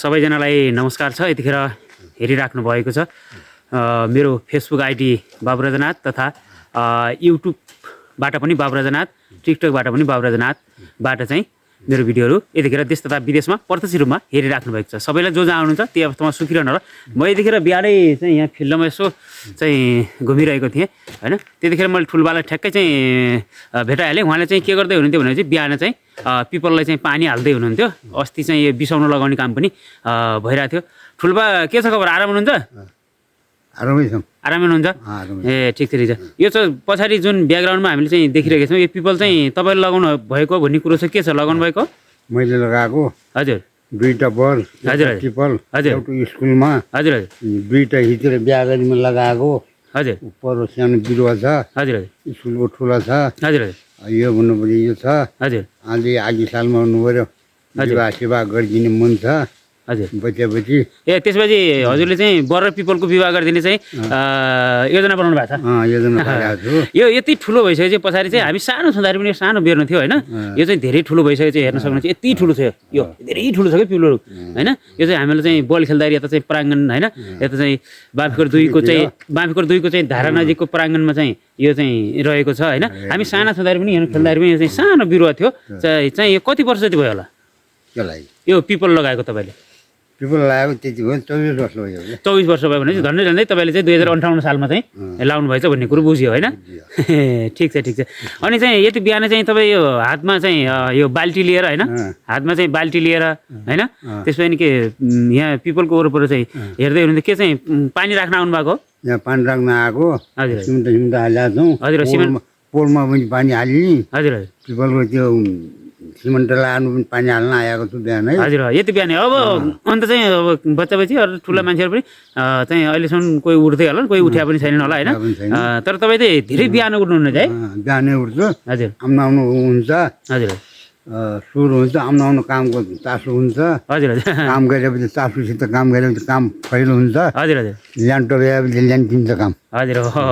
सबैजनालाई नमस्कार छ। यतिखेर हेरिराख्नु भएको छ मेरो फेसबुक आइडी बाबुराजनाथ तथा युट्युबबाट पनि बाबुराजनाथ, टिकटकबाट पनि बाबुराजनाथबाट चाहिँ मेरो भिडियोहरू यतिखेर देश तथा विदेशमा प्रत्यक्ष रूपमा हेरिराख्नु भएको छ। सबैलाई जो जहाँ आउनुहुन्छ त्यो अवस्थामा सुखिरहनु होला। म यतिखेर बिहानै चाहिँ यहाँ फिल्डमा यसो चाहिँ घुमिरहेको थिएँ हैन। त्यतिखेर मैले ठुलबालाई ठ्याक्कै चाहिँ भेटाइहालेँ। उहाँले चाहिँ के गर्दै हुनुहुन्थ्यो भने चाहिँ बिहान चाहिँ पिपललाई चाहिँ पानी हाल्दै हुनुहुन्थ्यो। अस्ति चाहिँ यो बिसाउन लगाउने काम पनि भइरहेको थियो। ठुलबा के छ खबर, आराम हुनुहुन्छ? आरामै हुनुहुन्छ? ए ठिक छ ठिक छ। यो चाहिँ पछाडि जुन ब्याकग्राउन्डमा हामीले चाहिँ देखिरहेको छौँ यो पिपल चाहिँ तपाईँले लगाउनु भएको भन्ने कुरो चाहिँ के छ? लगाउनु भएको? मैले लगाएको हजुर दुईटा बर, हजुर पिपल, हजुर एउटा स्कुलमा, हजुर हजुर दुईटा हिचेर बिहा गरेमा लगाएको। हजुर पर सानो बिरुवा छ, हजुर हजुर स्कुलको ठुला छ। हजुर हजुर यो भन्नुपर्ने यो छ। हजुर अहिले आगे सालमा आउनु पऱ्यो। विवाह सेवा गरिदिने मन छ हजुर बच्चाबच्ची। ए त्यसपछि हजुरले चाहिँ बर र पिपलको विवाह गरिदिने चाहिँ योजना बनाउनु भएको छ? योजना बनाएको छु। यो यति ठुलो भइसकेपछि पछाडि चाहिँ हामी सानो छँदाखेरि पनि सानो बेर्नु थियो होइन। यो चाहिँ धेरै ठुलो भइसकेपछि हेर्न सक्नुहुन्छ यति ठुलो छ। यो धेरै ठुलो छ कि पिपलहरू होइन। यो चाहिँ हामीले चाहिँ बल खेल्दाखेरि यता चाहिँ प्राङ्गण होइन, यता चाहिँ बाँफीकोट दुईको चाहिँ धारा नजिकको प्राङ्गणमा चाहिँ यो चाहिँ रहेको छ होइन। हामी साना छँदाखेरि पनि हेर्नु खेल्दाखेरि पनि यो चाहिँ सानो बिरुवा थियो। चाहिँ यो कति वर्ष जति भयो होला यो पिपल लगाएको तपाईँले? पिपल लगाएको त्यति भयो 24 वर्ष भयो। 24 वर्ष भयो भने चाहिँ झन्डै झन्डै तपाईँले चाहिँ 2058 सालमा चाहिँ लाउनु भएछ भन्ने कुरो बुझ्यो होइन। ठिक छ ठिक छ। अनि चाहिँ यति बिहान चाहिँ तपाईँ यो हातमा चाहिँ यो बाल्टी लिएर होइन, हातमा चाहिँ बाल्टी लिएर होइन, त्यसपछि के यहाँ पिपलको वरपर चाहिँ हेर्दै हुनुहुन्थ्यो। के चाहिँ पानी राख्न आउनु भएको? यहाँ पानी राख्न आएको। हजुर सिमेन्ट हालेको छौँ। हजुर सिमेन्ट पोलमा पनि पानी हालिने। हजुर हजुर पिपलको त्यो सिमेन्ट लगाउनु पनि पानी हाल्न आएको छु बिहानै। हजुर यति बिहानै। अब अन्त चाहिँ अब बच्चा बच्ची अरू ठुला मान्छेहरू पनि चाहिँ अहिलेसम्म कोही उठ्दै होला, कोही उठ्या पनि छैनन् होला होइन। तर तपाईँ चाहिँ धेरै बिहान उठ्नुहुन्न है? बिहानै उठ्छु। हजुर आउनु हुन्छ। हजुर सुरु हुन्छ, आउनु कामको चासो हुन्छ। हजुर हजुर काम गरेपछि चासोसित काम गरेपछि काम फैलो हुन्छ। हजुर हजुर ल्यान्ड टोकेपछि ल्यान्ड दिन्छ काम। हजुर हो।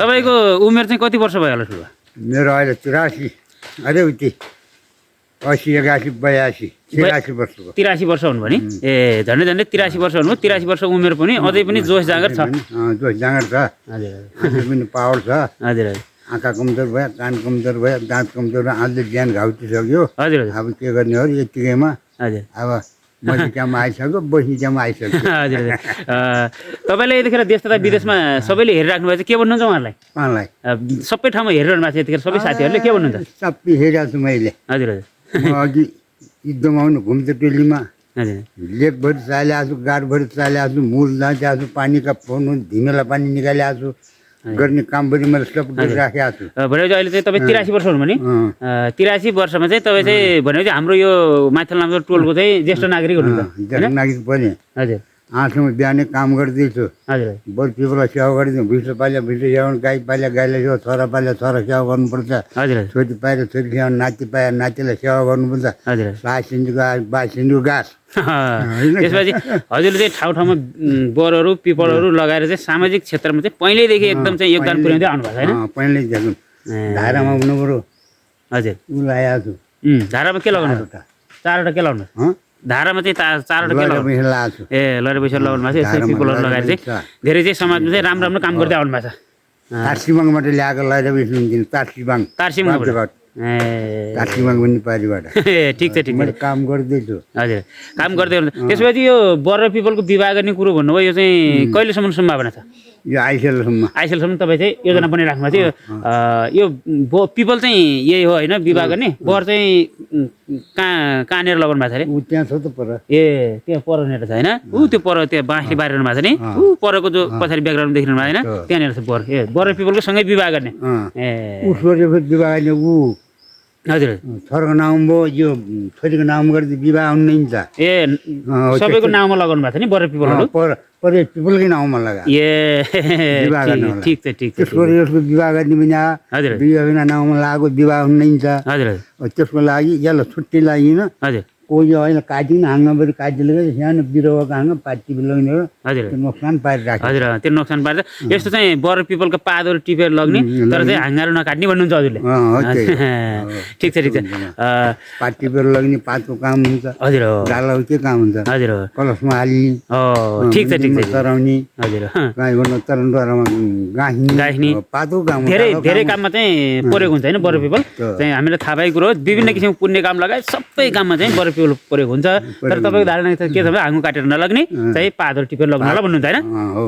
तपाईँको उमेर चाहिँ कति वर्ष भयो होला ठुलो? मेरो अहिले 83 अरे उति 80 81 82 83 वर्षको। 83 वर्ष हुनुभयो नि? ए झन्डै झन्डै 83 वर्ष हुनुभयो। 83 वर्ष उमेर पनि अझै पनि जोस जाँगर छ। जोस जाँगर छ। हजुर पनि पावर छ। हजुर हजुर आँखा कमजोर भयो, कान कमजोर भयो, दाँत कमजोर भयो, आजले बिहान घाउटिसक्यो। हजुर अब के गर्ने हो यतिकैमा। हजुर अब मैले त्यहाँमा आइसक्यो, बस्ने त्यहाँमा आइसक्यो। हजुर हजुर तपाईँले यतिखेर देश तथा विदेशमा सबैले हेरिराख्नु भएको छ। के भन्नुहुन्छ उहाँहरूलाई? उहाँलाई सबै ठाउँमा हेरिरहनु भएको छ यतिखेर सबै साथीहरूले के भन्नुहुन्छ? सबै हेरिरहेको छु मैले। हजुर हजुर म अघि युद्धमा आउनु घुम्छ टोलीमा हजुर लेकभरि चालिरहेको छु, गाडभरि चालिरहेको छु, मुल नाचिरहेको छु, पानीका फोन धिमेला पानी निकालिरहेको छु। गर्ने कामभरि मैले सब गरिराखेको छु। भनेपछि अहिले चाहिँ तपाईँ 83 वर्ष हुनुभयो नि? 83 वर्षमा चाहिँ तपाईँ चाहिँ भनेपछि हाम्रो यो माइथल नामको टोलको चाहिँ ज्येष्ठ नागरिक हुनुहुन्छ? नागरिक पनि। हजुर आठसम्म बिहानै काम गरिदिन्छु। हजुर बरु पिपललाई सेवा गरिदिनु। भुइँसो पाल्यो भुइँसो सेवा, गाई पाल्यो गाईलाई सेवा, छोरा पाल्यो छोरा सेवा गर्नुपर्छ। हजुर छोरी पाल्यो छोरी सेवा, नाति पायो नातिलाई सेवा गर्नुपर्छ। हजुर बा सिन्धु घाँस। त्यसपछि हजुरले चाहिँ ठाउँ ठाउँमा बरहरू पिपलहरू लगाएर चाहिँ सामाजिक क्षेत्रमा चाहिँ पहिल्यैदेखि एकदम चाहिँ योगदान पुर्याउँदै आउनुभएको छ होइन? पहिल्यैदेखि धारामा हुनु पऱ्यो। हजुर ऊ लगाएको छु। धारामा के लगाउनु? 4वटा के लगाउनु? धारामा चाहिँ 4वटा के लगाउनु? लगाएको छु। ए लरे पैसा लगाउनु भएको छ। यसरी पिपलहरू लगाएर चाहिँ धेरै चाहिँ समाजमा चाहिँ राम्रो राम्रो काम गर्दै आउनु भएको छ। तारसिबाङबाट ल्याएको लैरा बेच्नु तारसिबाङ। तारसिबाङबाट ए तारसिबाङ भन्ने पारिबाट। ठिक छ ठिक छ। काम गर्दैछु। हजुर काम गर्दै हुनु। त्यसपछि यो बर र पिपलको विवाह गर्ने कुरो भन्नुभयो, यो चाहिँ कहिलेसम्म सम्भावना छ? यो आइसेलसम्म तपाईँ चाहिँ योजना बनाइराख्नु भएको थियो। यो पिपल चाहिँ यही हो होइन विवाह गर्ने? बर चाहिँ कहाँनिर लगाउनु भएको छ अरे? ऊ त्यहाँ छ त पर। ए त्यहाँ परनेर छ होइन? ऊ त्यो पर त्यहाँ बाँसले बारिरहनु भएको छ नि? ऊ परको जो पछाडि ब्याकग्राउन्ड देखिरहनु भएको होइन? त्यहाँनिर छ बर। ए बर र पिपलको सँगै विवाह गर्ने? ए उसको विवाह गर्ने ऊ हजुर छोराको नाम भयो, यो छोरीको नाम गरिदिए विवाह हुनु नि त। ए सबैको नाममा लगाउनु भएको छ नि बर र पिपलहरू? पर पिपलकै नाउँमा लगायो। ए ठिक छ ठिक छ। त्यसको विवाह गर्ने बिना हजुर विवाह बिना नाउँमा लगाएको विवाह हुनु नि त। हजुर त्यसको लागि यसलाई छुट्टी लागिन हजुर को यो होइन काटिकन हाँगाभरि काटिले गर्दा सानो बिरुवाको हाँगा पाटी लगाउने हो हजुर त्यो नोक्सान पारिराख्यो हजुर त्यो नोक्सान पार्छ यस्तो चाहिँ बर पिपलको पातहरू टिपेर लग्ने तर चाहिँ हाँगाहरू नकाट्ने भन्नुहुन्छ हजुरले हो, त्यही ठिक छ ठिक छ पाटी बेर लग्ने पातको काम हुन्छ हजुर हो डालाको के काम हुन्छ हजुर हो कलशमा हाल्ने ठिक छ ठिक छ चराउने हजुर गाईबाट चरनद्वारामा गाँस्ने गाँस्ने पातको काम हो, धेरै डालाको धेरै काम काममा चाहिँ परेको हुन्छ होइन बर पिपल चाहिँ हामीलाई थाहा भएको कुरो हो विभिन्न किसिमको पुण्य काम लगायत सबै काममा चाहिँ बर पिपल परेको हुन्छ तर तपाईँको धारणा के छ भने हाँगो काटेर नलग्ने चाहिँ पातहरू टिपेर लग्नु होला भन्नुहुन्छ होइन हो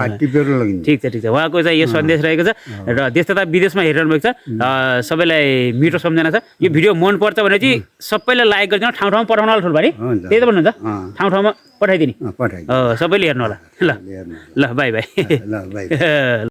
पाटी बेर लग्ने ठिक छ उहाँको चाहिँ यो सन्देश रहेको छ र देश तथा विदेशमा हेरिरहनु भएको छ सबैलाई मिठो सम्झना छ यो भिडियो मनपर्छ भने चाहिँ सबैलाई लाइक गरिदिनु ठाउँ ठाउँमा पठाउनु होला ठुलो भाइ हुन्छ त्यही त भन्नुहुन्छ ठाउँ ठाउँमा पठाइदिने पठाइ सबैले हेर्नु होला ल हेर्नु ल बाई बाई ल बाई